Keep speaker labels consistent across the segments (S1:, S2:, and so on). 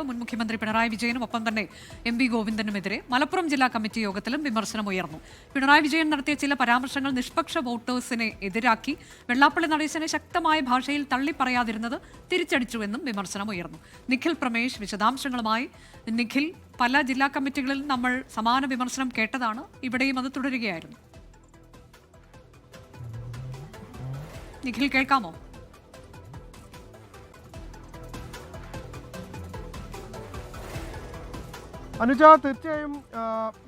S1: മുൻ മുഖ്യമന്ത്രി പിണറായി വിജയനും ഒപ്പം തന്നെ എം.വി. ഗോവിന്ദനുമെതിരെ മലപ്പുറം ജില്ലാ കമ്മിറ്റി യോഗത്തിലും വിമർശനമുയർന്നു. പിണറായി വിജയൻ നടത്തിയ ചില പരാമർശങ്ങൾ നിഷ്പക്ഷ വോട്ടേഴ്സിനെ എതിരാക്കി. വെള്ളാപ്പള്ളി നടേശനെ ശക്തമായ ഭാഷയിൽ തള്ളിപ്പറയാതിരുന്നത് തിരിച്ചടിച്ചുവെന്നും വിമർശനമുയർന്നു. നിഖിൽ പ്രമേഷ് വിശദാംശങ്ങളുമായി. നിഖിൽ, പല ജില്ലാ കമ്മിറ്റികളിൽ നമ്മൾ സമാന വിമർശനം കേട്ടതാണ്, ഇവിടെയും അത് തുടരുകയായിരുന്നു. നിഖിൽ, കേൾക്കാമോ?
S2: അനുജ, തീർച്ചയായും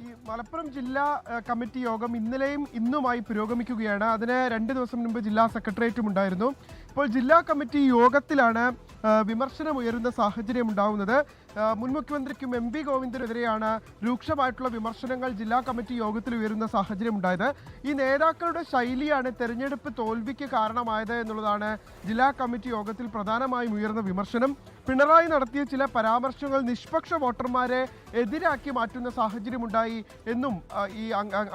S2: ഈ മലപ്പുറം ജില്ലാ കമ്മിറ്റി യോഗം ഇന്നലെയും ഇന്നുമായി പുരോഗമിക്കുകയാണ്. അതിന് 2 ദിവസം മുൻപ് ജില്ലാ സെക്രട്ടേറിയറ്റും ഉണ്ടായിരുന്നു. ഇപ്പോൾ ജില്ലാ കമ്മിറ്റി യോഗത്തിലാണ് വിമർശനം ഉയരുന്ന സാഹചര്യം ഉണ്ടാവുന്നത്. മുൻ മുഖ്യമന്ത്രിക്കും എം.വി. ഗോവിന്ദനെതിരെയാണ് രൂക്ഷമായിട്ടുള്ള വിമർശനങ്ങൾ ജില്ലാ കമ്മിറ്റി യോഗത്തിൽ ഉയരുന്ന സാഹചര്യം ഉണ്ടായത്. ഈ നേതാക്കളുടെ ശൈലിയാണ് തെരഞ്ഞെടുപ്പ് തോൽവിക്ക് കാരണമായത് എന്നുള്ളതാണ് ജില്ലാ കമ്മിറ്റി യോഗത്തിൽ പ്രധാനമായും ഉയർന്ന വിമർശനം. പിണറായി നടത്തിയ ചില പരാമർശങ്ങൾ നിഷ്പക്ഷ വോട്ടർമാരെ എതിരാക്കി മാറ്റുന്ന സാഹചര്യമുണ്ടായി എന്നും ഈ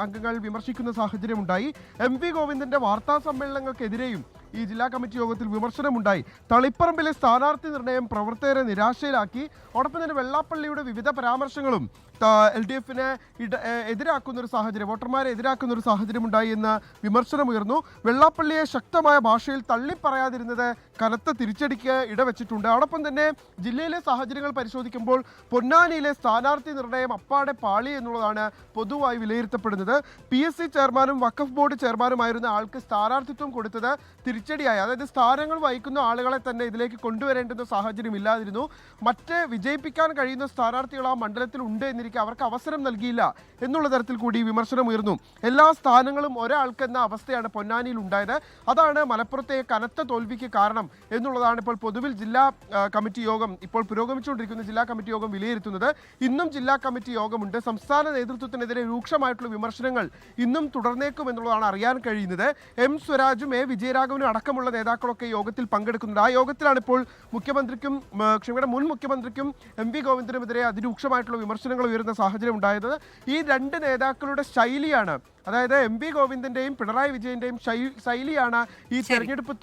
S2: അംഗങ്ങൾ വിമർശിക്കുന്ന സാഹചര്യമുണ്ടായി. എം.വി. ഗോവിന്ദന്റെ വാർത്താ സമ്മേളനങ്ങൾക്കെതിരെയും ഈ ജില്ലാ കമ്മിറ്റി യോഗത്തിൽ വിമർശനമുണ്ടായി. തളിപ്പറമ്പിലെ സ്ഥാനാർത്ഥി നിർണയം പ്രവർത്തകരെ നിരാശയിലാക്കി. അതോടൊപ്പം തന്നെ വെള്ളാപ്പള്ളിയുടെ വിവിധ പരാമർശങ്ങളും LDFനെ എതിരാക്കുന്ന ഒരു സാഹചര്യം, വോട്ടർമാരെ എതിരാക്കുന്ന ഒരു സാഹചര്യം ഉണ്ടായി എന്ന വിമർശനമുയർന്നു. വെള്ളാപ്പള്ളിയെ ശക്തമായ ഭാഷയിൽ തള്ളിപ്പറയാതിരുന്നത് കനത്ത തിരിച്ചടിക്ക് ഇടവെച്ചിട്ടുണ്ട്. അതോടൊപ്പം തന്നെ ജില്ലയിലെ സാഹചര്യങ്ങൾ പരിശോധിക്കുമ്പോൾ പൊന്നാനിയിലെ സ്ഥാനാർത്ഥി നിർണയം അപ്പാടെ പാളി എന്നുള്ളതാണ് പൊതുവായി വിലയിരുത്തപ്പെടുന്നത്. PSC ചെയർമാനും വഖഫ് ബോർഡ് ചെയർമാനുമായിരുന്ന ആൾക്ക് സ്ഥാനാർത്ഥിത്വം കൊടുത്തത് തിരിച്ചടിയായി. അതായത് സ്ഥാനങ്ങൾ വഹിക്കുന്ന ആളുകളെ തന്നെ ഇതിലേക്ക് കൊണ്ടുവരേണ്ടുന്ന സാഹചര്യം ഇല്ലാതിരുന്നു. മറ്റ് വിജയിപ്പിക്കാൻ കഴിയുന്ന സ്ഥാനാർത്ഥികൾ ആ മണ്ഡലത്തിൽ ഉണ്ട് എന്നിരിക്കെ അവർക്ക് അവസരം നൽകിയില്ല എന്നുള്ള തരത്തിൽ കൂടി വിമർശനം ഉയർന്നു. എല്ലാ സ്ഥാനങ്ങളും ഒരാൾക്കെന്ന അവസ്ഥയാണ് പൊന്നാനിയിൽ ഉണ്ടായത്. അതാണ് മലപ്പുറത്തെ കനത്ത തോൽവിക്ക് കാരണം എന്നുള്ളതാണ് ഇപ്പോൾ പൊതുവിൽ ജില്ലാ കമ്മിറ്റി യോഗം, ഇപ്പോൾ പുരോഗമിച്ചുകൊണ്ടിരിക്കുന്ന ജില്ലാ കമ്മിറ്റി യോഗം വിലയിരുത്തുന്നത്. ഇന്നും ജില്ലാ കമ്മിറ്റി യോഗമുണ്ട്. സംസ്ഥാന നേതൃത്വത്തിനെതിരെ രൂക്ഷമായിട്ടുള്ള വിമർശനങ്ങൾ ഇന്നും തുടർന്നേക്കും എന്നുള്ളതാണ് അറിയാൻ കഴിയുന്നത്. M. സ്വരാജും A. വിജയരാഘവനും അടക്കമുള്ള നേതാക്കളൊക്കെ യോഗത്തിൽ പങ്കെടുക്കുന്നുണ്ട്. ആ യോഗത്തിലാണ് ഇപ്പോൾ മുൻ മുഖ്യമന്ത്രിക്കും M.V. ഗോവിന്ദനുമെതിരെ അതിരൂക്ഷമായിട്ടുള്ള വിമർശനങ്ങൾ ഉയരുന്ന സാഹചര്യം ഉണ്ടായത്. ഈ 2 നേതാക്കളുടെ ശൈലിയാണ്, അതായത് M.V. ഗോവിന്ദന്റെയും പിണറായി വിജയന്റെയും ശൈലിയാണ് ഈ തെരഞ്ഞെടുപ്പ്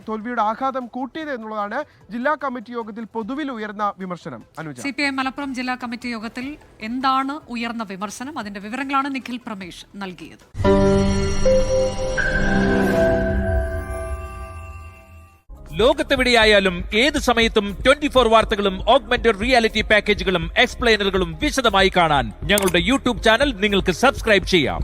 S2: തോൽവിയുടെ ആഘാതം കൂട്ടിയത് എന്നുള്ളതാണ് ജില്ലാ കമ്മിറ്റി യോഗത്തിൽ പൊതുവിൽ ഉയർന്ന വിമർശനം.
S1: CPI മലപ്പുറം ജില്ലാ കമ്മിറ്റി യോഗത്തിൽ എന്താണ് ഉയർന്ന വിമർശനം? അതിന്റെ വിവരങ്ങളാണ് നിഖിൽ പ്രമേഷ് നൽകിയത്.
S3: ലോകത്തെവിടെയായാലും ഏത് സമയത്തും 24 വാർത്തകളും ഓഗ്മെന്റഡ് റിയാലിറ്റി പാക്കേജുകളും എക്സ്പ്ലെയിനറുകളും വിശദമായി കാണാൻ ഞങ്ങളുടെ YouTube ചാനൽ നിങ്ങൾക്ക് സബ്സ്ക്രൈബ് ചെയ്യാം.